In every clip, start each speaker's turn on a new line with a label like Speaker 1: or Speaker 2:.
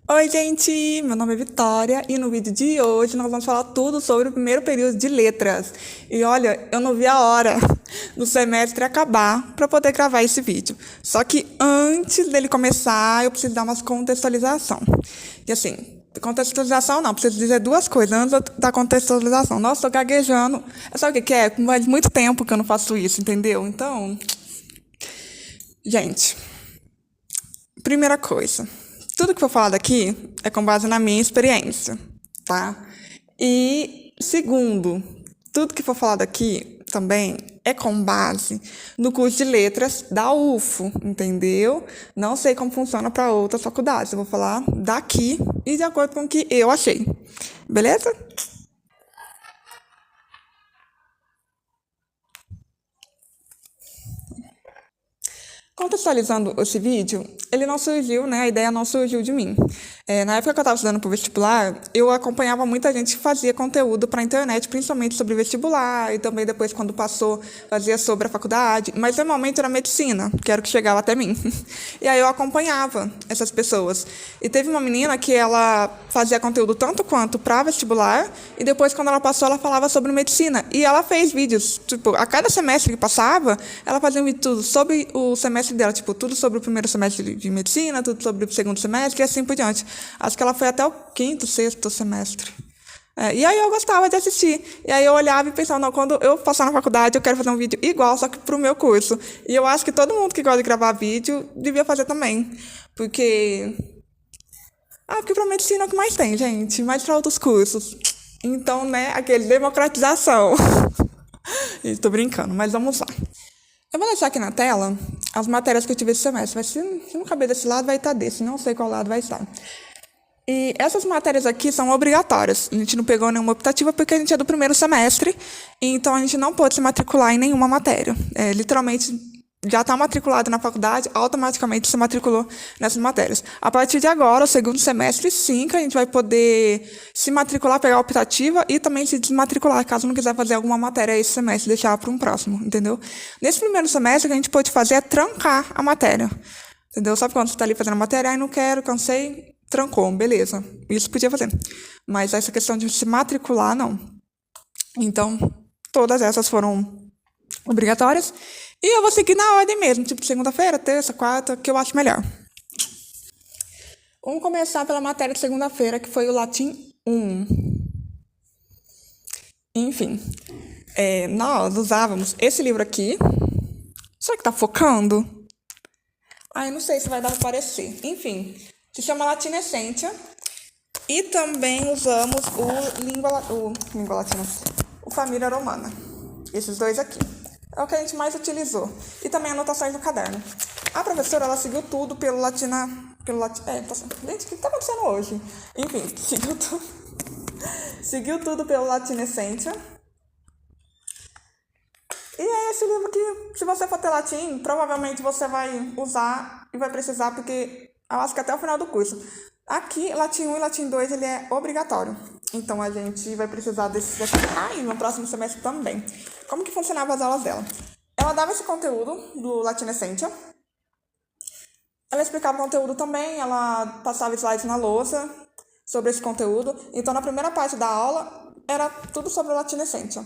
Speaker 1: Oi, gente! Meu nome é Vitória e no vídeo de hoje nós vamos falar tudo sobre o primeiro período de letras. E olha, eu não vi a hora do semestre acabar para poder gravar esse vídeo. Só que antes dele começar, eu preciso dar uma contextualização. E assim, contextualização não, preciso dizer duas coisas antes da contextualização. Nossa, tô gaguejando. Sabe o que é? Faz muito tempo que eu não faço isso, entendeu? Então, gente, primeira coisa, tudo que for falado aqui é com base na minha experiência, tá? E segundo, tudo que for falado aqui também é com base no curso de letras da UFO, entendeu? Não sei como funciona para outras faculdades, eu vou falar daqui e de acordo com o que eu achei, beleza? Contextualizando esse vídeo, ele não surgiu, né? A ideia não surgiu de mim. Na época que eu estava estudando para o vestibular, eu acompanhava muita gente que fazia conteúdo para a internet, principalmente sobre vestibular, e também depois, quando passou, fazia sobre a faculdade. Mas normalmente era medicina, que era o que chegava até mim. E aí eu acompanhava essas pessoas. E teve uma menina que ela fazia conteúdo tanto quanto para vestibular, e depois, quando ela passou, ela falava sobre medicina. E ela fez vídeos, tipo, a cada semestre que passava, ela fazia um vídeo tudo sobre o semestre dela, tipo, tudo sobre o primeiro semestre de medicina, tudo sobre o segundo semestre e assim por diante. Acho que ela foi até o quinto, sexto semestre. E aí eu gostava de assistir. E aí eu olhava e pensava, não, quando eu passar na faculdade, eu quero fazer um vídeo igual, só que pro meu curso. E eu acho que todo mundo que gosta de gravar vídeo devia fazer também. Porque. Porque pra medicina é o que mais tem, gente. Mais pra outros cursos. Então, né, aquele democratização. Estou brincando, mas vamos lá. Eu vou deixar aqui na tela as matérias que eu tive esse semestre. Mas se não caber desse lado, vai estar desse. Não sei qual lado vai estar. E essas matérias aqui são obrigatórias. A gente não pegou nenhuma optativa porque a gente é do primeiro semestre, então a gente não pode se matricular em nenhuma matéria. Literalmente, já está matriculado na faculdade, automaticamente se matriculou nessas matérias. A partir de agora, o segundo semestre, sim, que a gente vai poder se matricular, pegar a optativa e também se desmatricular, caso não quiser fazer alguma matéria esse semestre, deixar para um próximo, entendeu? Nesse primeiro semestre, o que a gente pode fazer é trancar a matéria. Entendeu? Sabe quando você está ali fazendo a matéria? Ai, não quero, cansei, trancou, beleza. Isso podia fazer. Mas essa questão de se matricular, não. Então, todas essas foram obrigatórias. E eu vou seguir na ordem mesmo, tipo segunda-feira, terça, quarta, que eu acho melhor. Vamos começar pela matéria de segunda-feira, que foi o Latim 1. Enfim, nós usávamos esse livro aqui. Será que tá focando? Eu não sei se vai dar para aparecer. Enfim, se chama Latina Essentia. E também usamos Língua Latina, o Família Romana. Esses dois aqui. É o que a gente mais utilizou. E também anotações no caderno. A professora, ela seguiu tudo pelo Latina... Gente, o que tá acontecendo hoje? Enfim, seguiu tudo pelo Latina Essentia. E é esse livro que, se você for ter latim, provavelmente você vai usar e vai precisar, porque eu acho que até o final do curso. Aqui, latim 1 e latim 2, ele é obrigatório. Então, a gente vai precisar desses aqui. E no próximo semestre também. Como que funcionavam as aulas dela? Ela dava esse conteúdo do Latina Essentia. Ela explicava o conteúdo também, ela passava slides na lousa sobre esse conteúdo. Então, na primeira parte da aula, era tudo sobre o Latina Essentia.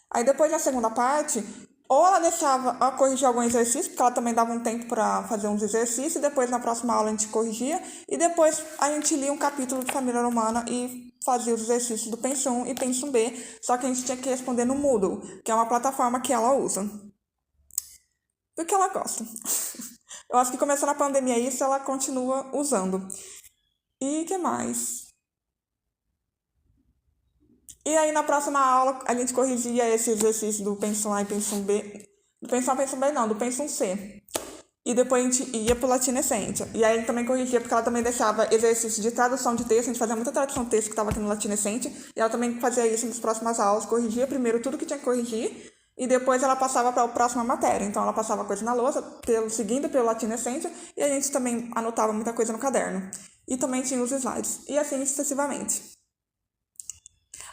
Speaker 1: Aí depois, na segunda parte, ou ela deixava a corrigir algum exercício, porque ela também dava um tempo para fazer uns exercícios, e depois na próxima aula a gente corrigia, e depois a gente lia um capítulo de Família Romana e fazia os exercícios do Pensum 1 e Pensum B, só que a gente tinha que responder no Moodle, que é uma plataforma que ela usa. Porque ela gosta. Eu acho que começou na pandemia isso, ela continua usando. E o que mais? E aí, na próxima aula, a gente corrigia esse exercício do Pensum A e Pensum B. Do Pensum A, Pensum B não, do Pensum C. E depois a gente ia pro Latina Essentia. E aí a gente também corrigia, porque ela também deixava exercício de tradução de texto. A gente fazia muita tradução de texto que estava aqui no Latina Essentia. E ela também fazia isso nas próximas aulas. Corrigia primeiro tudo que tinha que corrigir. E depois ela passava para a próxima matéria. Então ela passava coisa na lousa, seguindo pelo Latina Essentia. E a gente também anotava muita coisa no caderno. E também tinha os slides. E assim sucessivamente.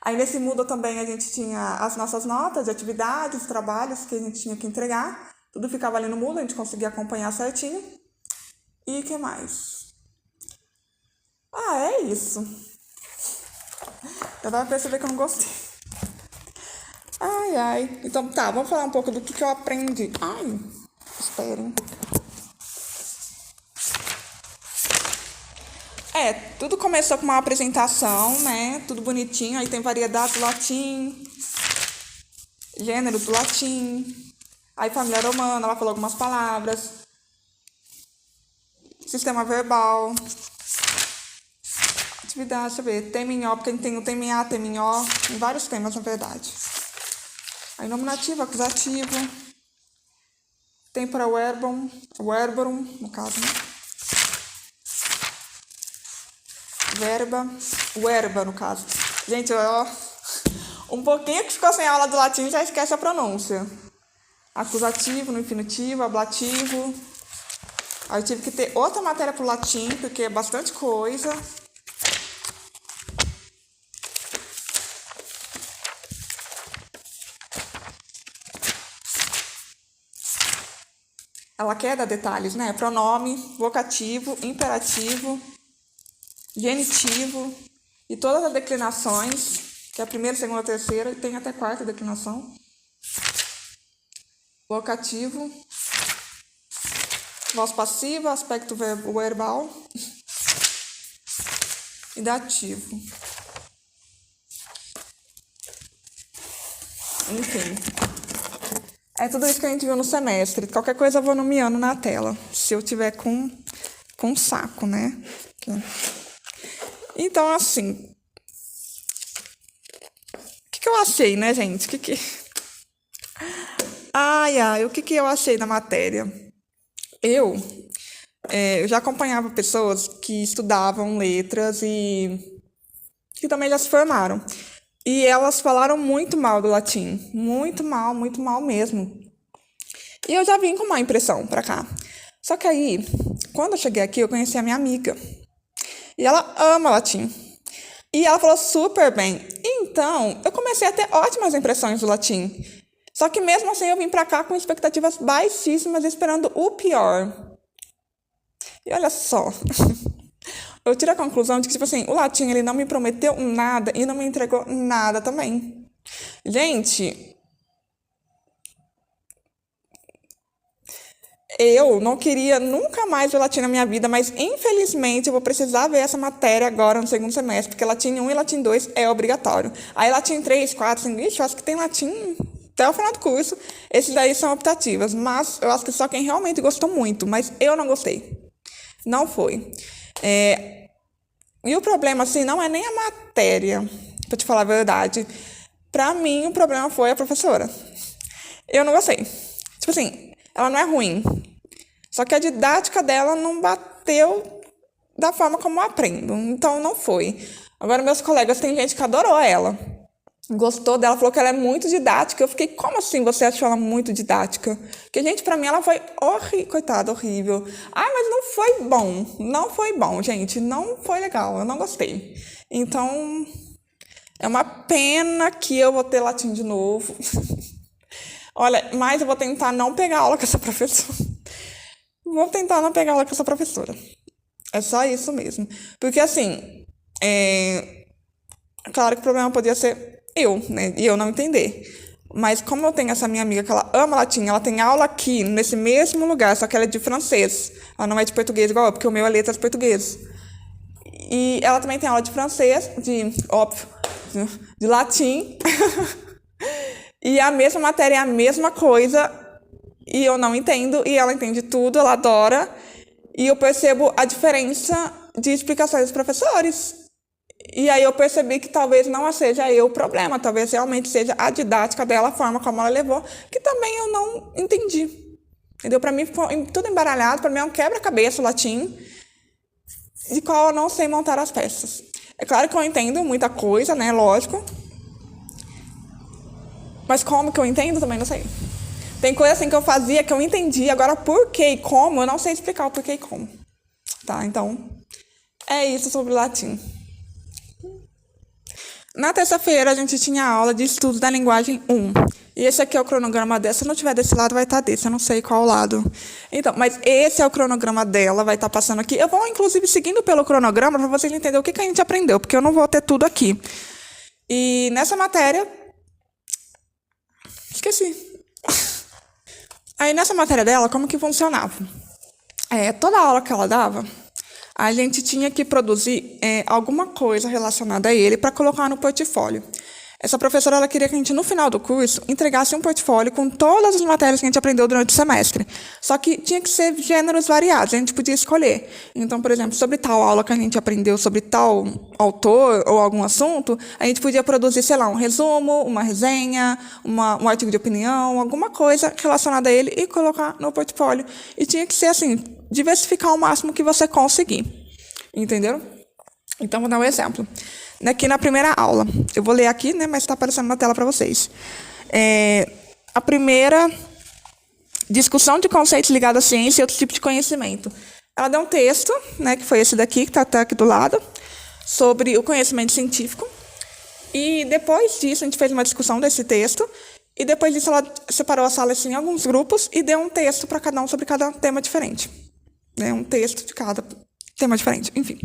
Speaker 1: Aí nesse Moodle também a gente tinha as nossas notas de atividades, trabalhos que a gente tinha que entregar. Tudo ficava ali no Moodle, a gente conseguia acompanhar certinho. E o que mais? isso. Já vai perceber que eu não gostei. Ai, ai. Então, tá, vamos falar um pouco do que eu aprendi. Ai, esperem. Tudo começou com uma apresentação, né? Tudo bonitinho. Aí tem variedade do latim, gênero do latim. Aí família romana, ela falou algumas palavras. Sistema verbal. Atividade, deixa eu ver. Teminhó, porque tem o teminhá, teminhó. Tem vários temas, na verdade. Aí nominativo, acusativo. Tempora verbum, verborum, no caso, né? Verba, no caso. Gente, um pouquinho que ficou sem aula do latim já esquece a pronúncia. Acusativo, no infinitivo, ablativo. Aí eu tive que ter outra matéria pro latim, porque é bastante coisa. Ela quer dar detalhes, né? Pronome, vocativo, imperativo, genitivo e todas as declinações, que é a primeira, segunda, terceira, e tem até a quarta declinação. Vocativo, voz passiva, aspecto verbal e dativo. Enfim. É tudo isso que a gente viu no semestre. Qualquer coisa eu vou nomeando na tela, se eu tiver com saco, né? Então, assim, o que eu achei, né, gente? O que eu achei da matéria? Eu já acompanhava pessoas que estudavam letras e que também já se formaram. E elas falaram muito mal do latim. Muito mal mesmo. E eu já vim com má impressão pra cá. Só que aí, quando eu cheguei aqui, eu conheci a minha amiga. E ela ama latim. E ela falou super bem. Então, eu comecei a ter ótimas impressões do latim. Só que mesmo assim, eu vim pra cá com expectativas baixíssimas, esperando o pior. E olha só. Eu tiro a conclusão de que, tipo assim, o latim, ele não me prometeu nada e não me entregou nada também. Gente, eu não queria nunca mais ver latim na minha vida, mas infelizmente eu vou precisar ver essa matéria agora no segundo semestre, porque latim 1 e latim 2 é obrigatório. Aí latim 3, 4, 5, eu acho que tem latim até o final do curso. Esses daí são optativas, mas eu acho que só quem realmente gostou muito, mas eu não gostei. Não foi. E o problema, assim, não é nem a matéria, pra te falar a verdade. Pra mim, o problema foi a professora. Eu não gostei. Tipo assim, ela não é ruim. Só que a didática dela não bateu da forma como eu aprendo. Então, não foi. Agora, meus colegas, tem gente que adorou ela. Gostou dela, falou que ela é muito didática. Eu fiquei, como assim você achou ela muito didática? Porque, gente, pra mim ela foi coitada, horrível. Mas não foi bom. Não foi bom, gente. Não foi legal. Eu não gostei. Então, é uma pena que eu vou ter latim de novo. Olha, mas eu vou tentar não pegar aula com essa professora. Vou tentar não pegar aula com essa professora. É só isso mesmo. Porque, assim, claro que o problema podia ser eu, né? E eu não entender. Mas como eu tenho essa minha amiga que ela ama latim, ela tem aula aqui, nesse mesmo lugar, só que ela é de francês. Ela não é de português igual eu, porque o meu é letras português. E ela também tem aula de francês, óbvio, de latim. E a mesma matéria é a mesma coisa, e eu não entendo, e ela entende tudo, ela adora. E eu percebo a diferença de explicações dos professores. E aí eu percebi que talvez não seja eu o problema, talvez realmente seja a didática dela, a forma como ela levou, que também eu não entendi. Entendeu? Para mim ficou tudo embaralhado, para mim é um quebra-cabeça o latim, de qual eu não sei montar as peças. É claro que eu entendo muita coisa, né? Lógico. Mas como que eu entendo, também não sei. Tem coisa assim que eu fazia que eu entendi, agora por que e como, eu não sei explicar o porquê e como. Tá, então, é isso sobre o latim. Na terça-feira, a gente tinha aula de estudo da linguagem 1. E esse aqui é o cronograma dela. Se não tiver desse lado, vai estar desse. Eu não sei qual lado. Então, mas esse é o cronograma dela, vai estar passando aqui. Eu vou, inclusive, seguindo pelo cronograma para vocês entenderem o que a gente aprendeu, porque eu não vou ter tudo aqui. E nessa matéria... Esqueci. Aí, nessa matéria dela, como que funcionava? Toda aula que ela dava, a gente tinha que produzir alguma coisa relacionada a ele para colocar no portfólio. Essa professora ela queria que a gente, no final do curso, entregasse um portfólio com todas as matérias que a gente aprendeu durante o semestre. Só que tinha que ser gêneros variados, a gente podia escolher. Então, por exemplo, sobre tal aula que a gente aprendeu sobre tal autor ou algum assunto, a gente podia produzir, sei lá, um resumo, uma resenha, um artigo de opinião, alguma coisa relacionada a ele e colocar no portfólio. E tinha que ser assim, diversificar o máximo que você conseguir. Entenderam? Então, vou dar um exemplo. Aqui na primeira aula, eu vou ler aqui, né, mas está aparecendo na tela para vocês. A primeira, discussão de conceitos ligados à ciência e outro tipo de conhecimento. Ela deu um texto, né, que foi esse daqui, que está aqui do lado, sobre o conhecimento científico. E depois disso, a gente fez uma discussão desse texto. E depois disso, ela separou a sala assim, em alguns grupos e deu um texto para cada um sobre cada tema diferente. Um texto de cada tema diferente, enfim.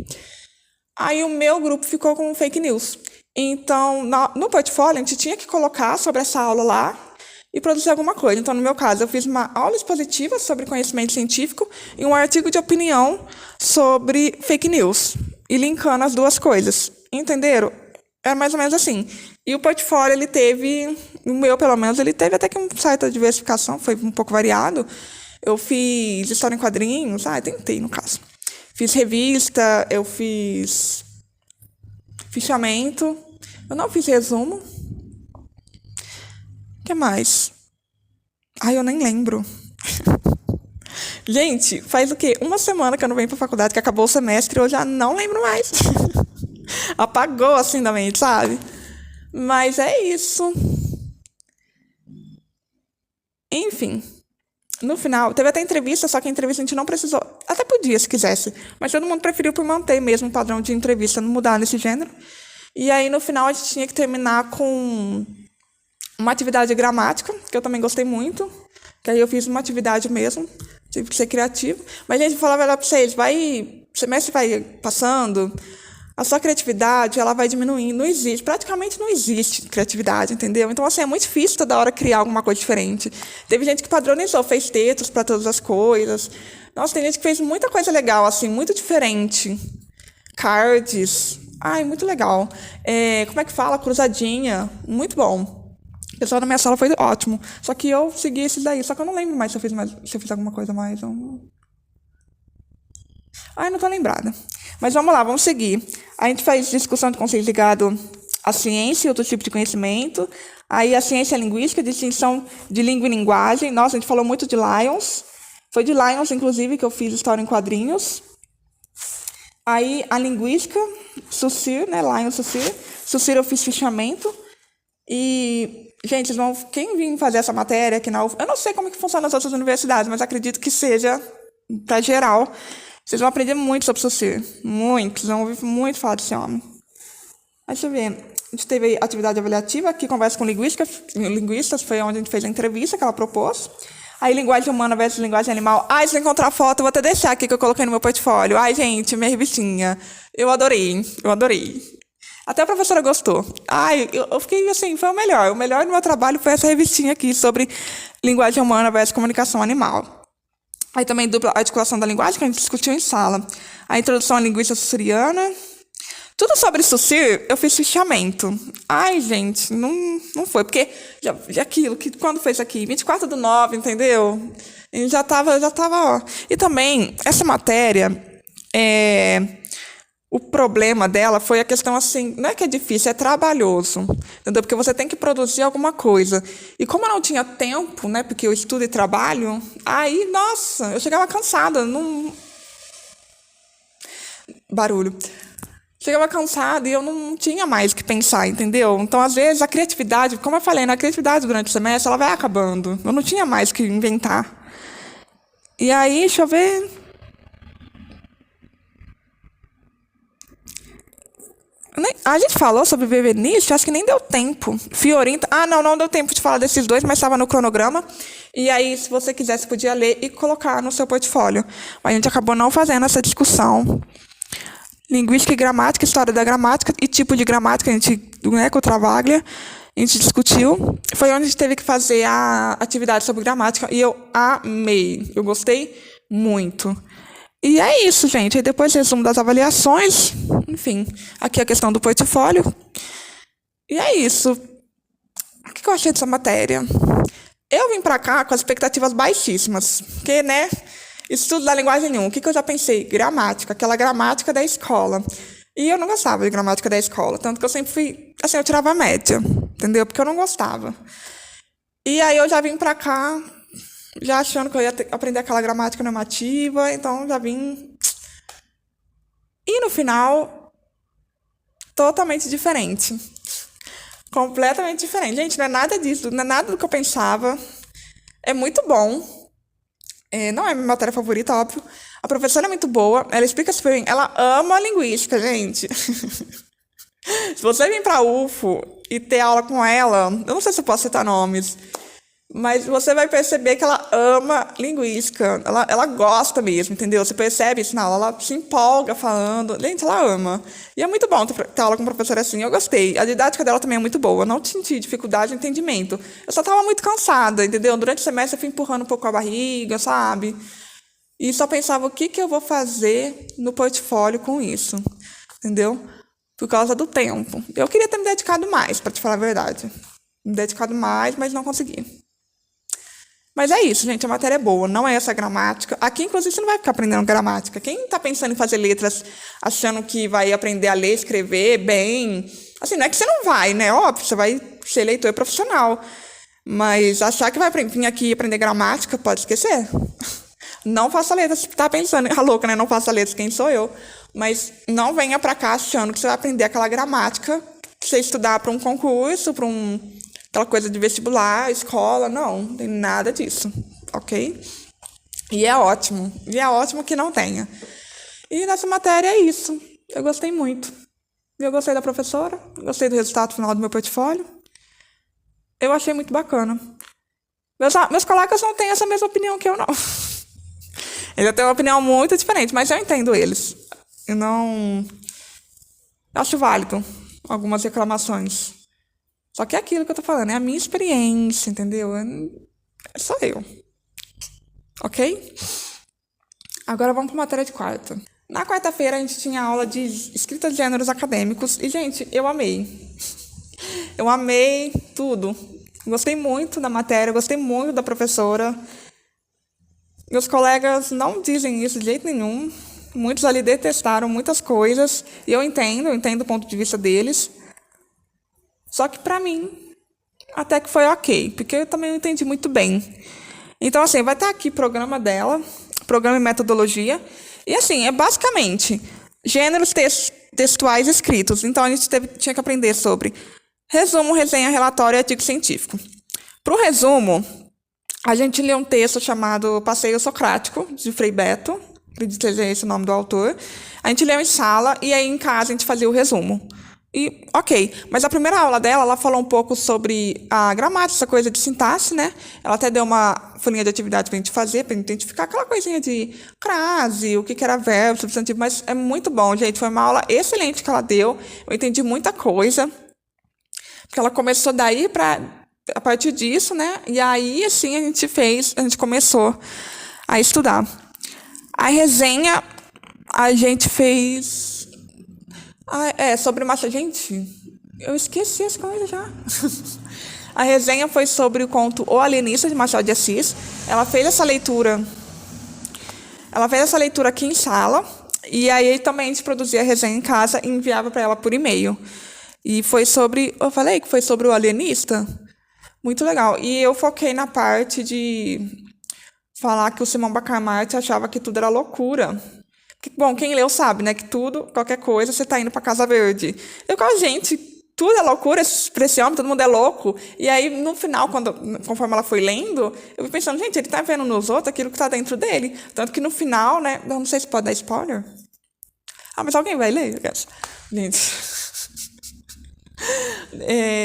Speaker 1: Aí o meu grupo ficou com fake news. Então, no portfólio, a gente tinha que colocar sobre essa aula lá e produzir alguma coisa. Então, no meu caso, eu fiz uma aula expositiva sobre conhecimento científico e um artigo de opinião sobre fake news. E linkando as duas coisas. Entenderam? Era mais ou menos assim. E o portfólio, ele teve, o meu pelo menos, ele teve até que uma certa diversificação, foi um pouco variado. Eu fiz história em quadrinhos, tentei no caso. Fiz revista, eu fiz fichamento, eu não fiz resumo. O que mais? Eu nem lembro. Gente, faz o quê? Uma semana que eu não venho para a faculdade, que acabou o semestre, eu já não lembro mais. Apagou assim da mente, sabe? Mas é isso. Enfim. No final, teve até entrevista, só que a entrevista a gente não precisou. Até podia, se quisesse. Mas todo mundo preferiu por manter mesmo o padrão de entrevista, não mudar nesse gênero. E aí, no final, a gente tinha que terminar com uma atividade gramática, que eu também gostei muito. Que aí eu fiz uma atividade mesmo. Tive que ser criativo. Mas, gente, vou falar a verdade pra vocês. O semestre vai passando, a sua criatividade ela vai diminuindo. Não existe, praticamente não existe criatividade, entendeu? Então, assim, é muito difícil toda hora criar alguma coisa diferente. Teve gente que padronizou, fez textos para todas as coisas. Nossa, tem gente que fez muita coisa legal, assim, muito diferente. Cards. Muito legal. Como é que fala? Cruzadinha. Muito bom. O pessoal da minha sala foi ótimo. Só que eu segui esses daí. Só que eu não lembro mais se eu fiz alguma coisa mais. Não tô lembrada. Mas vamos lá, vamos seguir. A gente faz discussão de conceitos ligados à ciência e outro tipo de conhecimento. Aí a ciência linguística, distinção de língua e linguagem. Nossa, a gente falou muito de Lions. Foi de Lions, inclusive, que eu fiz história em quadrinhos. Aí a linguística, Saussure, né? Lions, Saussure. Saussure eu fiz fichamento. E, gente, quem vir fazer essa matéria aqui na UF, eu não sei como que funciona nas outras universidades, mas acredito que seja para geral. Vocês vão aprender muito sobre Saussure. Muito. Vocês vão ouvir muito falar desse homem. Deixa eu ver. A gente teve atividade avaliativa, que conversa com linguistas, foi onde a gente fez a entrevista que ela propôs. Aí, linguagem humana versus linguagem animal. Se eu encontrar foto, eu vou até deixar aqui que eu coloquei no meu portfólio. Gente, minha revistinha. Eu adorei. Até a professora gostou. Eu fiquei assim, foi o melhor. O melhor do meu trabalho foi essa revistinha aqui sobre linguagem humana versus comunicação animal. Aí também dupla articulação da linguagem, que a gente discutiu em sala. A introdução à linguística saussuriana. Tudo sobre Saussure, eu fiz fichamento. Gente, não foi. Porque já aquilo, que quando fez aqui? 24/9, entendeu? E já tava, ó. E também, essa matéria, o problema dela foi a questão assim, não é que é difícil, é trabalhoso, entendeu? Porque você tem que produzir alguma coisa. E como eu não tinha tempo, né, porque eu estudo e trabalho, nossa, eu chegava cansada, barulho. Chegava cansada e eu não tinha mais o que pensar, entendeu? Então, às vezes, a criatividade, como eu falei, a criatividade durante o semestre, ela vai acabando. Eu não tinha mais o que inventar. E aí, deixa eu ver... A gente falou sobre Berenice, acho que nem deu tempo. Fiorinta. Não deu tempo de falar desses dois, mas estava no cronograma. E aí, se você quisesse, podia ler e colocar no seu portfólio. Mas a gente acabou não fazendo essa discussão. Linguística e gramática, história da gramática e tipo de gramática, a gente, né, com o Travaglia, a gente discutiu. Foi onde a gente teve que fazer a atividade sobre gramática e eu amei. Eu gostei muito. E é isso, gente. Aí depois resumo das avaliações. Enfim, aqui a questão do portfólio. E é isso. O que eu achei dessa matéria? Eu vim para cá com as expectativas baixíssimas. Porque, né, estudo da linguagem 1. O que eu já pensei? Gramática. Aquela gramática da escola. E eu não gostava de gramática da escola. Tanto que eu sempre fui... Assim, eu tirava média. Entendeu? Porque eu não gostava. E aí eu já vim para cá... já achando que eu ia aprender aquela gramática normativa, então já vim. E no final, totalmente diferente. Completamente diferente. Gente, não é nada disso, não é nada do que eu pensava. É muito bom. Não é minha matéria favorita, óbvio. A professora é muito boa, ela explica super bem. Ela ama a linguística, gente. Se você vir para a UFO e ter aula com ela, eu não sei se eu posso citar nomes, mas você vai perceber que ela ama linguística. Ela gosta mesmo, entendeu? Você percebe isso na aula, ela se empolga falando. Gente, ela ama. E é muito bom ter aula com professora assim. Eu gostei. A didática dela também é muito boa. Eu não senti dificuldade de entendimento. Eu só estava muito cansada, entendeu? Durante o semestre eu fui empurrando um pouco a barriga, sabe? E só pensava o que eu vou fazer no portfólio com isso, entendeu? Por causa do tempo. Eu queria ter me dedicado mais, para te falar a verdade. Me dedicado mais, mas não consegui. Mas é isso, gente, a matéria é boa, não é essa gramática. Aqui, inclusive, você não vai ficar aprendendo gramática. Quem está pensando em fazer letras achando que vai aprender a ler, escrever bem... Assim, não é que você não vai, né? Óbvio, você vai ser leitor profissional. Mas achar que vai vir aqui aprender gramática, pode esquecer. Não faça letras, você está pensando... Ah, louca, né? Não faça letras, quem sou eu? Mas não venha para cá achando que você vai aprender aquela gramática que você estudar para um concurso, para aquela coisa de vestibular, escola, não tem nada disso, ok? E é ótimo que não tenha. E nessa matéria é isso, eu gostei muito. Eu gostei da professora, gostei do resultado final do meu portfólio, eu achei muito bacana. Meus colegas não têm essa mesma opinião que eu, não. Eles têm uma opinião muito diferente, mas eu entendo eles. Eu não... acho válido algumas reclamações. Só que é aquilo que eu tô falando, é a minha experiência, entendeu? Sou eu. Ok? Agora vamos para a matéria de quarta. Na quarta-feira a gente tinha aula de escrita de gêneros acadêmicos e, gente, eu amei. Eu amei tudo. Gostei muito da matéria, gostei muito da professora. Meus colegas não dizem isso de jeito nenhum. Muitos ali detestaram muitas coisas. E eu entendo o ponto de vista deles. Só que, para mim, até que foi ok, porque eu também não entendi muito bem. Então, assim, vai estar aqui o programa dela, programa e metodologia. E, assim, é basicamente gêneros textuais escritos. Então, a gente tinha que aprender sobre resumo, resenha, relatório e artigo científico. Para o resumo, a gente lê um texto chamado Passeio Socrático, de Frei Beto. Acredito que seja esse o nome do autor. A gente leu em sala e aí, em casa, a gente fazia o resumo. E, ok, mas a primeira aula dela, ela falou um pouco sobre a gramática, essa coisa de sintaxe, né? Ela até deu uma folhinha de atividade para a gente fazer, para identificar aquela coisinha de crase, o que era verbo, substantivo, mas é muito bom, gente. Foi uma aula excelente que ela deu, eu entendi muita coisa, porque ela começou daí a partir disso, né? E aí, assim, a gente começou a estudar. A resenha, a gente fez... sobre Machado. Gente, eu esqueci as coisas já. A resenha foi sobre o conto O Alienista, de Machado de Assis. Ela fez essa leitura aqui em sala. E aí também a gente produzia a resenha em casa e enviava para ela por e-mail. E foi sobre... Eu falei que foi sobre o alienista? Muito legal. E eu foquei na parte de falar que o Simão Bacamarte achava que tudo era loucura. Bom, quem leu sabe, né? Que tudo, qualquer coisa, você está indo para Casa Verde. Eu com a gente, tudo é loucura, para esse homem, todo mundo é louco. E aí, no final, conforme ela foi lendo, eu fui pensando, gente, ele está vendo nos outros aquilo que está dentro dele. Tanto que no final, né? Eu não sei se pode dar spoiler. Mas alguém vai ler? Gente,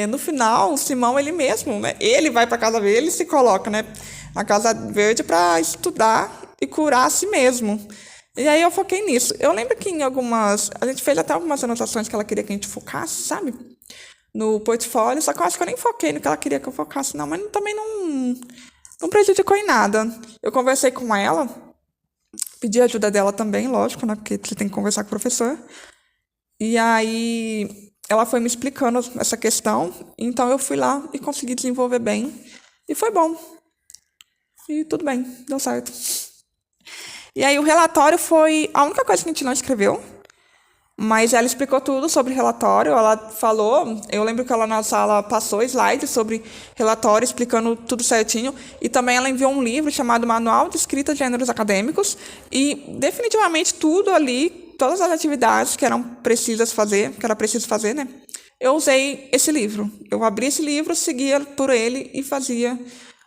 Speaker 1: No final, o Simão, ele mesmo, né? Ele vai para a Casa Verde, ele se coloca, né? Na Casa Verde para estudar e curar a si mesmo. E aí eu foquei nisso. Eu lembro que em algumas... A gente fez até algumas anotações que ela queria que a gente focasse, sabe? No portfólio, só que eu acho que eu nem foquei no que ela queria que eu focasse, não. Mas também não prejudicou em nada. Eu conversei com ela, pedi a ajuda dela também, lógico, né? Porque você tem que conversar com o professor. E aí ela foi me explicando essa questão, então eu fui lá e consegui desenvolver bem. E foi bom. E tudo bem, deu certo. E aí o relatório foi a única coisa que a gente não escreveu, mas ela explicou tudo sobre relatório, ela falou, eu lembro que ela na sala passou slides sobre relatório, explicando tudo certinho, e também ela enviou um livro chamado Manual de Escrita de Gêneros Acadêmicos, e definitivamente tudo ali, todas as atividades que eram precisas fazer, que era preciso fazer, né? Eu usei esse livro. Eu abri esse livro, seguia por ele e fazia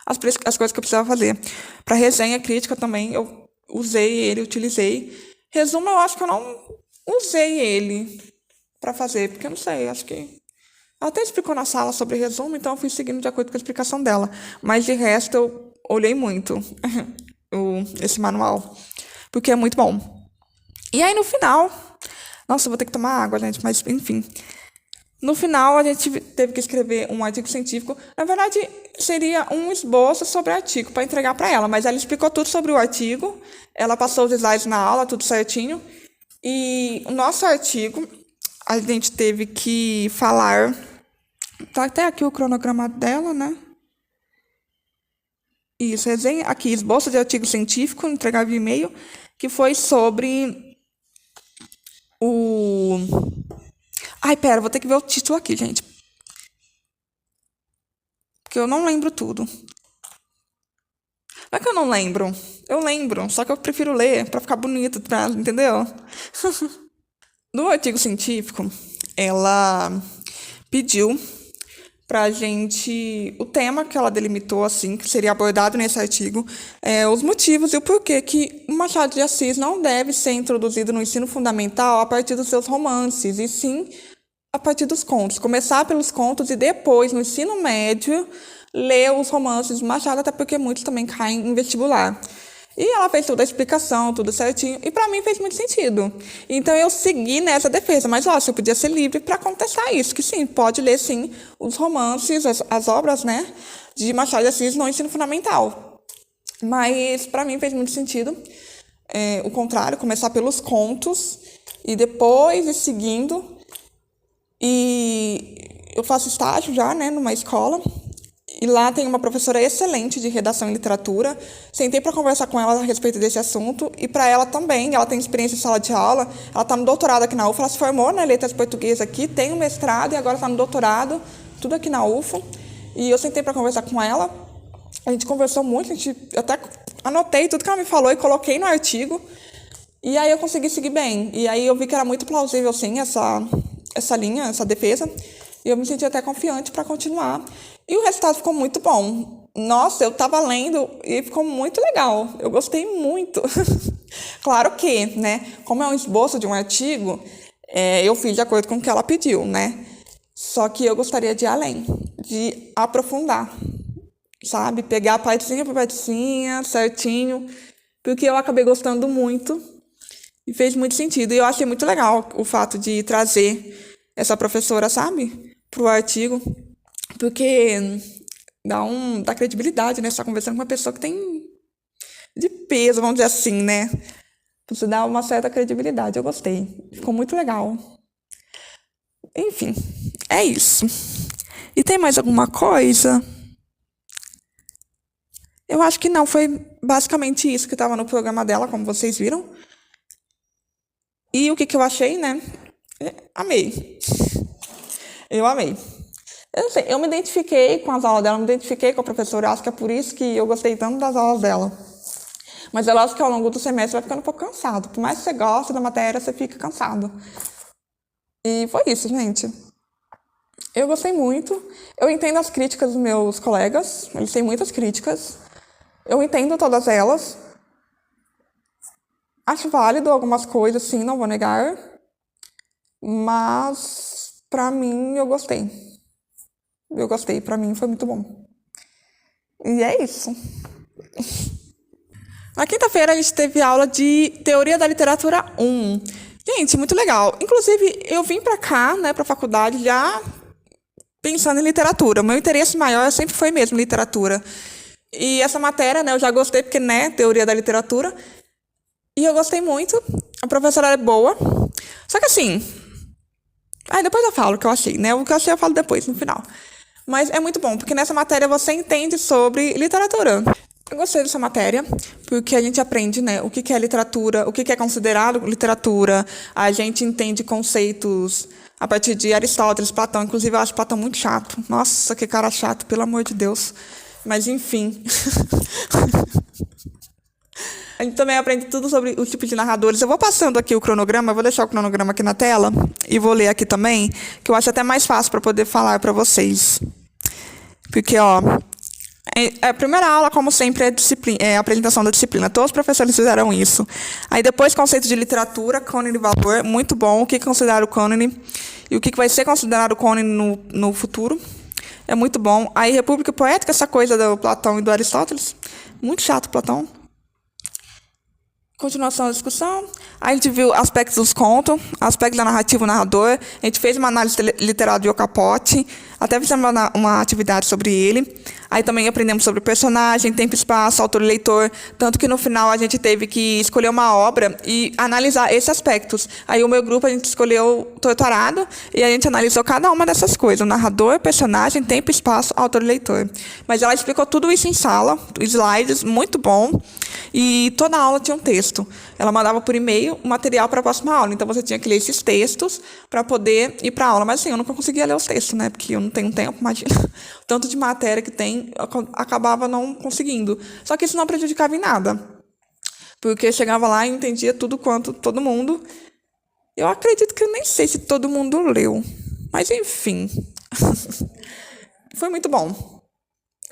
Speaker 1: as coisas que eu precisava fazer. Para resenha crítica também, eu usei ele, utilizei. Resumo, eu acho que eu não usei ele para fazer, porque eu não sei, acho que... Ela até explicou na sala sobre resumo, então eu fui seguindo de acordo com a explicação dela. Mas, de resto, eu olhei muito esse manual, porque é muito bom. E aí, no final... Nossa, eu vou ter que tomar água, gente, mas, enfim... No final, a gente teve que escrever um artigo científico. Na verdade, seria um esboço sobre o artigo para entregar para ela, mas ela explicou tudo sobre o artigo, ela passou os slides na aula, tudo certinho. E o nosso artigo, a gente teve que falar... Tá até aqui o cronograma dela, né? Isso, resenha, aqui, esboço de artigo científico, entregar via e-mail, que foi sobre o... Ai, pera, vou ter que ver o título aqui, gente. Porque eu não lembro tudo. Não é que eu não lembro. Eu lembro, só que eu prefiro ler para ficar bonito, entendeu? No artigo científico, ela pediu pra gente o tema que ela delimitou, assim, que seria abordado nesse artigo, os motivos e o porquê que o Machado de Assis não deve ser introduzido no ensino fundamental a partir dos seus romances, e sim a partir dos contos. Começar pelos contos e depois, no ensino médio, ler os romances de Machado, até porque muitos também caem em vestibular. E ela fez toda a explicação, tudo certinho, e para mim fez muito sentido. Então eu segui nessa defesa, mas lógico, eu podia ser livre para contestar isso, que sim, pode ler sim os romances, as obras, né, de Machado de Assis no ensino fundamental. Mas para mim fez muito sentido, o contrário, começar pelos contos e depois ir seguindo. E eu faço estágio já, né, numa escola. E lá tem uma professora excelente de redação e literatura. Sentei para conversar com ela a respeito desse assunto. E para ela também, ela tem experiência em sala de aula. Ela está no doutorado aqui na UFO. Ela se formou na letras portuguesas aqui, tem um mestrado e agora está no doutorado, tudo aqui na UFO. E eu sentei para conversar com ela. A gente conversou muito, eu até anotei tudo que ela me falou e coloquei no artigo. E aí eu consegui seguir bem. E aí eu vi que era muito plausível, sim, essa linha, essa defesa. E eu me senti até confiante para continuar. E o resultado ficou muito bom. Nossa, eu estava lendo e ficou muito legal. Eu gostei muito. Claro que, né, como é um esboço de um artigo, eu fiz de acordo com o que ela pediu, né? Só que eu gostaria de ir além, de aprofundar, sabe? Pegar partezinha por partezinha, certinho, porque eu acabei gostando muito e fez muito sentido. E eu achei muito legal o fato de trazer essa professora, sabe, para o artigo, porque dá credibilidade, né? Você tá conversando com uma pessoa que tem de peso, vamos dizer assim, né? Você dá uma certa credibilidade. Eu gostei. Ficou muito legal. Enfim, é isso. E tem mais alguma coisa? Eu acho que não. Foi basicamente isso que estava no programa dela, como vocês viram. E o que eu achei, né? Amei. Eu amei. Eu não sei, eu me identifiquei com as aulas dela, me identifiquei com a professora, acho que é por isso que eu gostei tanto das aulas dela. Mas é lógico que ao longo do semestre vai ficando um pouco cansado. Por mais que você goste da matéria, você fica cansado. E foi isso, gente. Eu gostei muito. Eu entendo as críticas dos meus colegas, eles têm muitas críticas. Eu entendo todas elas. Acho válido algumas coisas, sim, não vou negar. Mas Pra mim, eu gostei. Eu gostei, pra mim foi muito bom. E é isso. Na quinta-feira a gente teve aula de Teoria da Literatura 1. Gente, muito legal. Inclusive, eu vim pra cá, né, pra faculdade, já pensando em literatura. O meu interesse maior sempre foi mesmo literatura. E essa matéria, né, eu já gostei porque, né, Teoria da Literatura. E eu gostei muito. A professora é boa. Só que assim, aí depois eu falo o que eu achei, né? O que eu achei eu falo depois, no final. Mas é muito bom, porque nessa matéria você entende sobre literatura. Eu gostei dessa matéria, porque a gente aprende, né, o que que é literatura, o que que é considerado literatura, a gente entende conceitos a partir de Aristóteles, Platão. Inclusive, eu acho Platão muito chato. Nossa, que cara chato, pelo amor de Deus. Mas, enfim. A gente também aprende tudo sobre os tipos de narradores. Eu vou passando aqui o cronograma, eu vou deixar o cronograma aqui na tela e vou ler aqui também, que eu acho até mais fácil para poder falar para vocês. Porque, ó, a primeira aula, como sempre, é a apresentação da disciplina. Todos os professores fizeram isso. Aí depois, conceito de literatura, cânone e valor, muito bom. O que é considerado cânone e o que vai ser considerado cânone no futuro. É muito bom. Aí, República Poética, essa coisa do Platão e do Aristóteles. Muito chato, Platão. Continuação da discussão. A gente viu aspectos dos contos, aspectos da narrativa, o narrador. A gente fez uma análise literária de O Capote. Até fizemos uma atividade sobre ele. Aí também aprendemos sobre personagem, tempo e espaço, autor e leitor. Tanto que no final a gente teve que escolher uma obra e analisar esses aspectos. Aí o meu grupo, a gente escolheu Torturado e a gente analisou cada uma dessas coisas. O narrador, personagem, tempo e espaço, autor e leitor. Mas ela explicou tudo isso em sala, slides, muito bom. E toda aula tinha um texto. Ela mandava por e-mail o material para a próxima aula. Então, você tinha que ler esses textos para poder ir para a aula. Mas, assim, eu nunca conseguia ler os textos, né? Porque eu não tenho tempo, imagina. Tanto de matéria que tem, eu acabava não conseguindo. Só que isso não prejudicava em nada. Porque eu chegava lá e entendia tudo quanto todo mundo. Eu acredito que eu nem sei se todo mundo leu. Mas, enfim. Foi muito bom.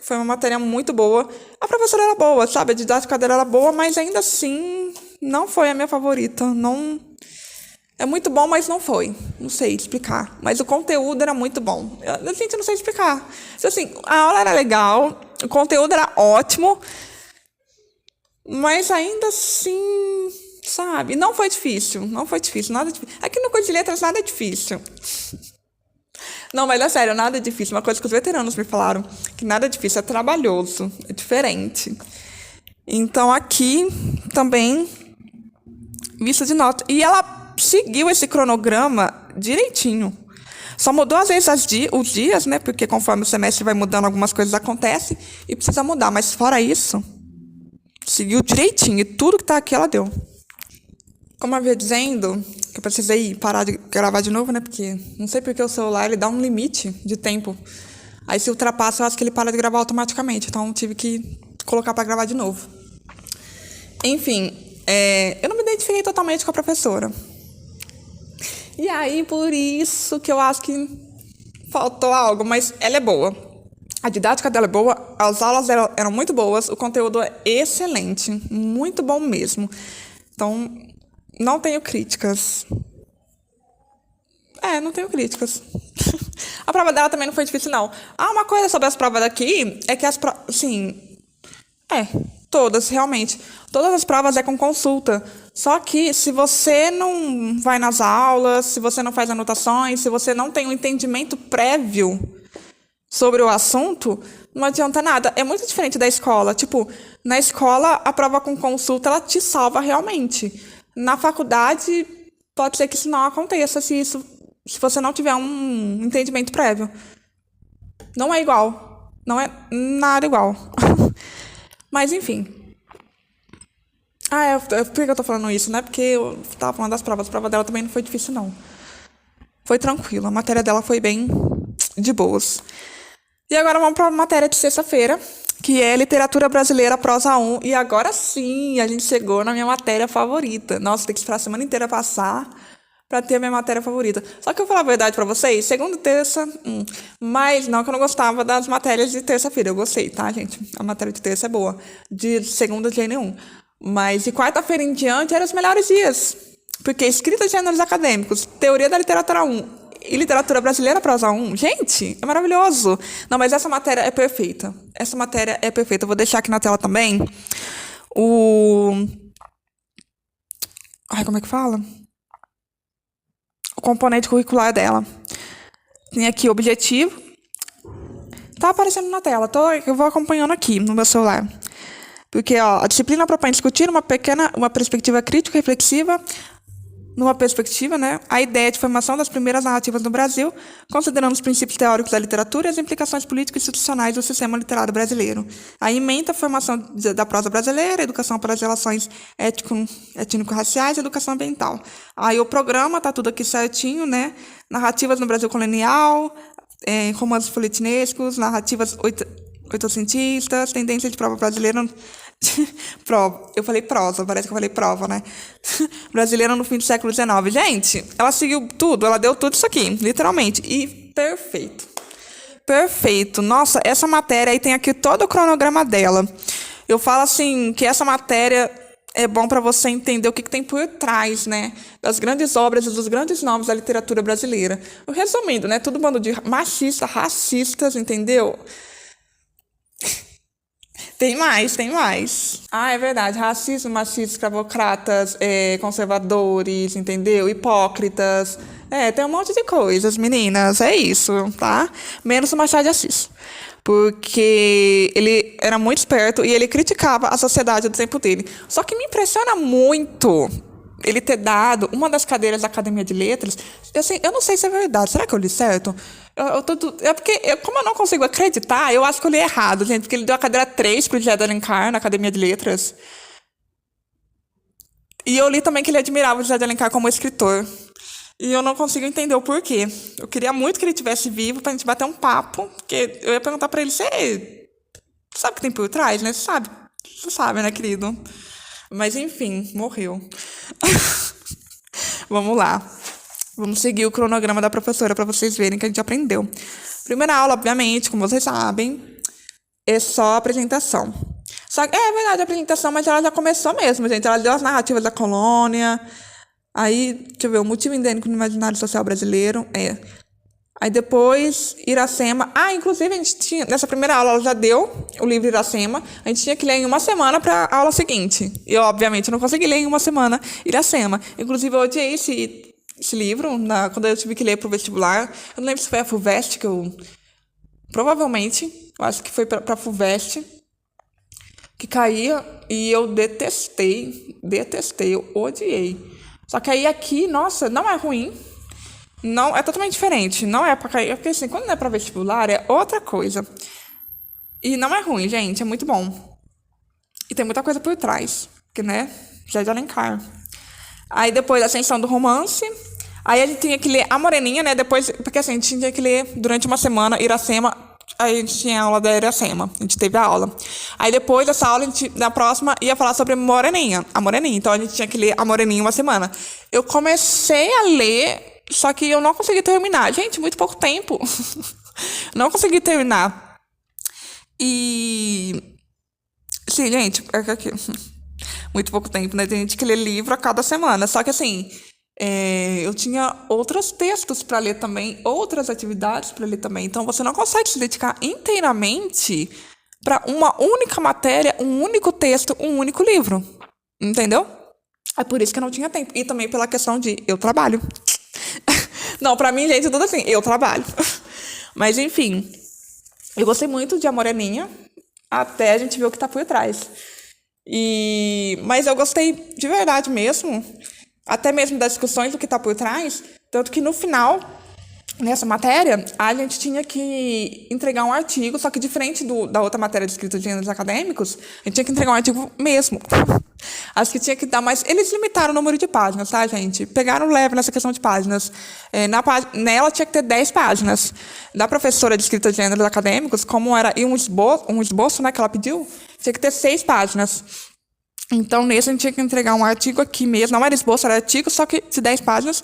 Speaker 1: Foi uma matéria muito boa. A professora era boa, sabe? A didática dela era boa, mas ainda assim não foi a minha favorita. Não. É muito bom, mas não foi. Não sei explicar. Mas o conteúdo era muito bom. Gente, não sei explicar. Assim, a aula era legal, o conteúdo era ótimo, mas ainda assim, sabe? Não foi difícil. Não foi difícil, nada difícil. Aqui no curso de letras nada é difícil. Não, mas é sério, nada é difícil. Uma coisa que os veteranos me falaram, que nada é difícil, é trabalhoso, é diferente. Então, aqui também, vista de nota. E ela seguiu esse cronograma direitinho. Só mudou, às vezes, os dias, né? Porque conforme o semestre vai mudando, algumas coisas acontecem e precisa mudar. Mas, fora isso, seguiu direitinho. E tudo que está aqui, ela deu. Como eu havia dizendo, que eu precisei parar de gravar de novo, né? Porque não sei porque o celular ele dá um limite de tempo. Aí se ultrapassa, eu acho que ele para de gravar automaticamente. Então tive que colocar para gravar de novo. Enfim, eu não me identifiquei totalmente com a professora. E aí, por isso que eu acho que faltou algo, mas ela é boa. A didática dela é boa, as aulas eram muito boas, o conteúdo é excelente, muito bom mesmo. Então, não tenho críticas. Não tenho críticas. A prova dela também não foi difícil, não. Uma coisa sobre as provas daqui é que as provas... Sim, todas, realmente. Todas as provas é com consulta. Só que se você não vai nas aulas, se você não faz anotações, se você não tem um entendimento prévio sobre o assunto, não adianta nada. É muito diferente da escola. Tipo, na escola, a prova com consulta, ela te salva realmente. Na faculdade, pode ser que isso não aconteça se você não tiver um entendimento prévio. Não é igual. Não é nada igual. Mas, enfim. Por que eu tô falando isso, né? Porque eu tava falando das provas. A prova dela também não foi difícil, não. Foi tranquilo. A matéria dela foi bem de boas. E agora vamos para a matéria de sexta-feira, que é Literatura Brasileira, Prosa 1. E agora sim, a gente chegou na minha matéria favorita. Nossa, tem que esperar a semana inteira passar para ter a minha matéria favorita. Só que eu vou falar a verdade para vocês, segunda e terça, mas não que eu não gostava das matérias de terça-feira. Eu gostei, tá, gente? A matéria de terça é boa. De segunda, de nenhum. Mas de quarta-feira em diante eram os melhores dias. Porque escrita de gêneros acadêmicos, teoria da literatura 1 E literatura brasileira, prosa 1, gente, é maravilhoso. Não, mas essa matéria é perfeita. Essa matéria é perfeita. Eu vou deixar aqui na tela também o... Ai, como é que fala? O componente curricular dela. Tem aqui o objetivo. Tá aparecendo na tela, eu vou acompanhando aqui no meu celular. Porque, a disciplina propõe discutir uma perspectiva crítica e reflexiva, numa perspectiva, né, a ideia de formação das primeiras narrativas no Brasil, considerando os princípios teóricos da literatura e as implicações políticas e institucionais do sistema literário brasileiro. Aí ementa a formação da prosa brasileira, educação para as relações étnico-raciais e educação ambiental. Aí o programa tá tudo aqui certinho, né? Narrativas no Brasil colonial, romances folhetinescos, narrativas oitocentistas, tendência de prova brasileira... prova. Eu falei prosa, parece que eu falei prova, né? Brasileira no fim do século XIX. Gente, ela seguiu tudo, ela deu tudo isso aqui, literalmente. E perfeito. Perfeito. Nossa, essa matéria aí tem aqui todo o cronograma dela. Eu falo assim, que essa matéria é bom para você entender o que tem por trás, né? Das grandes obras e dos grandes nomes da literatura brasileira. Resumindo, né? Tudo bando de machistas, racistas, entendeu? Tem mais. Ah, é verdade. Racismo, machistas, escravocratas, conservadores, entendeu? Hipócritas. Tem um monte de coisas, meninas. É isso, tá? Menos o Machado de Assis. Porque ele era muito esperto e ele criticava a sociedade do tempo dele. Só que me impressiona muito ele ter dado uma das cadeiras da Academia de Letras. Assim, eu não sei se é verdade. Será que eu li certo? Como eu não consigo acreditar, eu acho que eu li errado, gente. Porque ele deu a cadeira 3 para o José de Alencar na Academia de Letras. E eu li também que ele admirava o José de Alencar como escritor. E eu não consigo entender o porquê. Eu queria muito que ele estivesse vivo para a gente bater um papo. Porque eu ia perguntar para ele, você sabe o que tem por trás, né? Você sabe, né, querido? Mas, enfim, morreu. Vamos lá. Vamos seguir o cronograma da professora para vocês verem que a gente aprendeu. Primeira aula, obviamente, como vocês sabem, é só apresentação. Só que é verdade a apresentação, mas ela já começou mesmo, gente. Ela deu as narrativas da colônia. Aí, deixa eu ver, o motivo endêmico no imaginário social brasileiro. Aí depois, Iracema. Inclusive, a gente tinha, nessa primeira aula, ela já deu o livro Iracema. A gente tinha que ler em uma semana para a aula seguinte. E eu, obviamente, não consegui ler em uma semana Iracema. Inclusive, eu odiei esse livro, quando eu tive que ler para o vestibular. Eu não lembro se foi a FUVEST que eu... Provavelmente, eu acho que foi para a FUVEST que caía e eu detestei, eu odiei. Só que aí aqui, nossa, não é ruim. Não, é totalmente diferente. Não é para cair. Porque assim, quando não é para vestibular, é outra coisa. E não é ruim, gente. É muito bom. E tem muita coisa por trás. Que, né? José de Alencar. Aí depois a ascensão do romance. Aí a gente tinha que ler A Moreninha, né? Depois, porque assim, a gente tinha que ler durante uma semana Iracema. Aí a gente tinha aula da Iracema. A gente teve a aula. Aí depois dessa aula, na próxima, ia falar sobre a Moreninha. Então a gente tinha que ler A Moreninha uma semana. Eu comecei a ler, só que eu não consegui terminar. Gente, muito pouco tempo. Não consegui terminar. E... Sim, gente, aqui. Muito pouco tempo, né? Tem gente que lê livro a cada semana. Só que assim... eu tinha outros textos para ler também, outras atividades para ler também. Então, você não consegue se dedicar inteiramente para uma única matéria, um único texto, um único livro. Entendeu? É por isso que eu não tinha tempo. E também pela questão de eu trabalho. Não, para mim, gente, tudo assim, eu trabalho. Mas, enfim, eu gostei muito de A Moreninha, até a gente ver o que tá por trás. Mas eu gostei de verdade mesmo, até mesmo das discussões do que está por trás, tanto que no final, nessa matéria, a gente tinha que entregar um artigo, só que diferente da outra matéria de escrita de gêneros acadêmicos, a gente tinha que entregar um artigo mesmo. Acho que tinha que dar mais... Eles limitaram o número de páginas, tá, gente? Pegaram leve nessa questão de páginas. Nela tinha que ter 10 páginas. Da professora de escrita de gêneros acadêmicos, como era um esboço, né, que ela pediu, tinha que ter 6 páginas. Então, nesse, a gente tinha que entregar um artigo aqui mesmo, não era esboço, era artigo, só que de 10 páginas,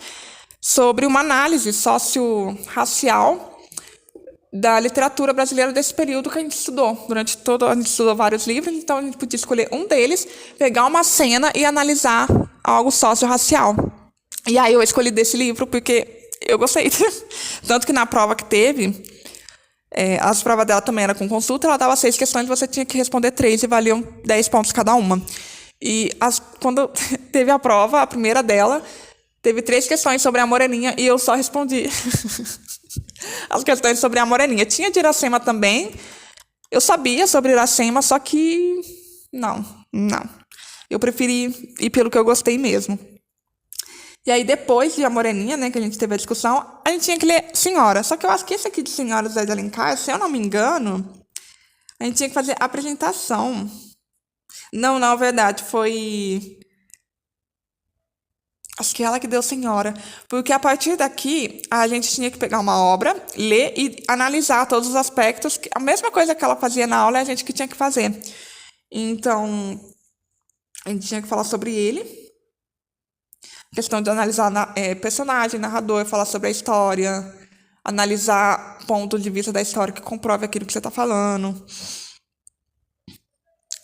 Speaker 1: sobre uma análise socio-racial da literatura brasileira desse período que a gente estudou. A gente estudou vários livros, então a gente podia escolher um deles, pegar uma cena e analisar algo socio-racial. E aí eu escolhi desse livro porque Eu gostei. Tanto que na prova que teve, as provas dela também eram com consulta, ela dava 6 questões, você tinha que responder 3 e valiam 10 pontos cada uma. E quando teve a prova, a primeira dela, teve 3 questões sobre a Moreninha e eu só respondi as questões sobre a Moreninha. Tinha de Iracema também, eu sabia sobre Iracema, só que não. Eu preferi ir pelo que eu gostei mesmo. E aí, depois de A Moreninha, né, que a gente teve a discussão, a gente tinha que ler Senhora. Só que eu acho que esse aqui de Senhora Zé de Alencar, se eu não me engano, a gente tinha que fazer apresentação. Não, na verdade, foi... Acho que ela que deu Senhora. Porque a partir daqui, a gente tinha que pegar uma obra, ler e analisar todos os aspectos. A mesma coisa que ela fazia na aula, é a gente que tinha que fazer. Então, a gente tinha que falar sobre ele. Questão de analisar personagem, narrador, falar sobre a história, analisar ponto de vista da história que comprove aquilo que você está falando.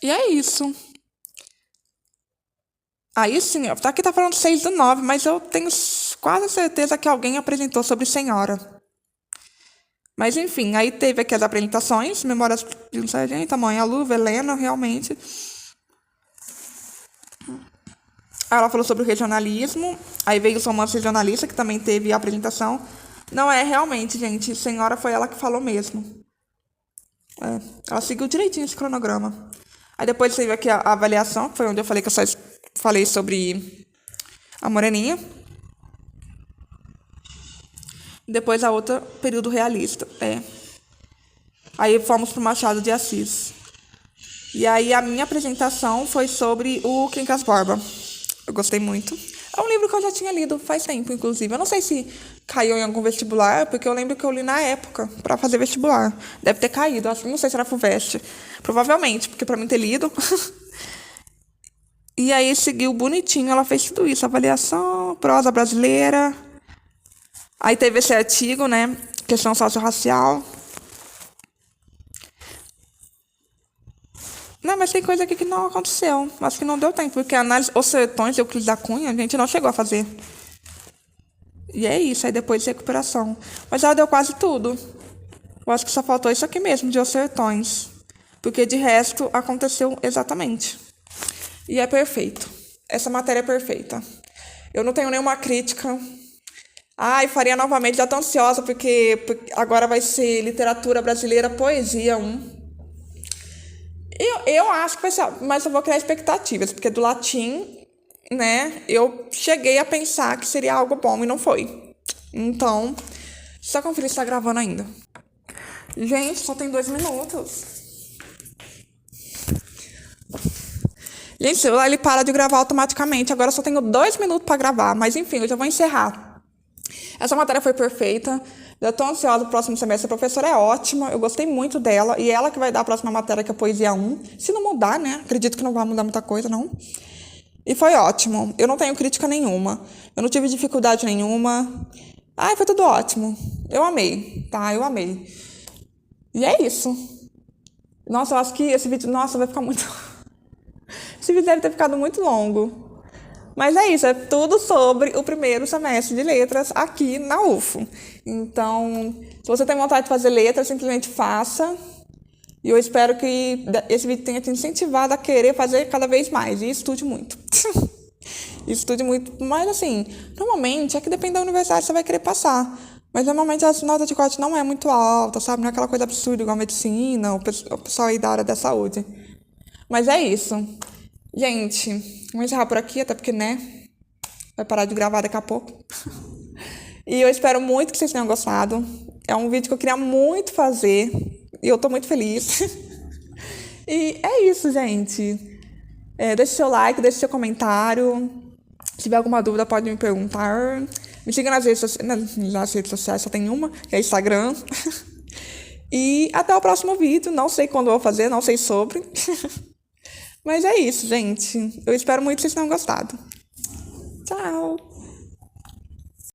Speaker 1: E é isso. Aí sim, aqui tá falando 6/9, mas eu tenho quase certeza que alguém apresentou sobre Senhora. Mas enfim, aí teve aqui as apresentações, Memórias de um Sargento, Mãe à Luva, Helena, realmente. Ela falou sobre o regionalismo, aí veio o romance regionalista, que também teve a apresentação. Não é realmente, gente, Senhora foi ela que falou mesmo. Ela seguiu direitinho esse cronograma. Aí depois teve aqui a avaliação, que foi onde eu falei que eu só falei sobre a Moreninha. Depois a outra, período realista. Aí fomos pro Machado de Assis. E aí a minha apresentação foi sobre o Quincas Borba. Eu gostei muito. É um livro que eu já tinha lido faz tempo, inclusive. Eu não sei se caiu em algum vestibular, porque eu lembro que eu li na época, para fazer vestibular. Deve ter caído, não sei se era FUVEST. Provavelmente, porque para mim ter lido. E aí seguiu bonitinho, ela fez tudo isso. Avaliação, prosa brasileira. Aí teve esse artigo, né? Questão socio-racial. Não, mas tem coisa aqui que não aconteceu. Acho que não deu tempo, porque a análise Os Sertões de Euclides da Cunha, a gente não chegou a fazer. E é isso, aí depois de recuperação. Mas ela deu quase tudo. Eu acho que só faltou isso aqui mesmo, de Os Sertões. Porque de resto, aconteceu exatamente. E é perfeito. Essa matéria é perfeita. Eu não tenho nenhuma crítica. Ai, faria novamente, já tô ansiosa, porque agora vai ser literatura brasileira, poesia 1. Eu acho que vai ser, mas eu vou criar expectativas, porque do latim, né, eu cheguei a pensar que seria algo bom e não foi. Então, só conferir se tá gravando ainda. Gente, só tem 2 minutos. Gente, o celular ele para de gravar automaticamente, agora eu só tenho 2 minutos para gravar, mas enfim, eu já vou encerrar. Essa matéria foi perfeita. Eu estou ansiosa pro próximo semestre. A professora é ótima, eu gostei muito dela. E ela que vai dar a próxima matéria, que é Poesia 1. Se não mudar, né? Acredito que não vai mudar muita coisa, não. E foi ótimo. Eu não tenho crítica nenhuma. Eu não tive dificuldade nenhuma. Ai, foi tudo ótimo. Eu amei, tá? Eu amei. E é isso. Nossa, eu acho que esse vídeo... Nossa, vai ficar muito... Esse vídeo deve ter ficado muito longo. Mas é isso, é tudo sobre o primeiro semestre de letras aqui na UFO. Então, se você tem vontade de fazer letras, simplesmente faça. E eu espero que esse vídeo tenha te incentivado a querer fazer cada vez mais. E estude muito. Estude muito. Mas, assim, normalmente, é que depende da universidade, você vai querer passar. Mas, normalmente, a nota de corte não é muito alta, sabe? Não é aquela coisa absurda igual a medicina, o pessoal aí da área da saúde. Mas é isso. Gente, vamos encerrar por aqui, até porque, né, vai parar de gravar daqui a pouco. E eu espero muito que vocês tenham gostado. É um vídeo que eu queria muito fazer. E eu tô muito feliz. E é isso, gente. Deixe seu like, deixe seu comentário. Se tiver alguma dúvida, pode me perguntar. Me siga nas redes sociais, só tem uma, que é Instagram. E até o próximo vídeo. Não sei quando eu vou fazer, não sei sobre. Mas é isso, gente. Eu espero muito que vocês tenham gostado. Tchau!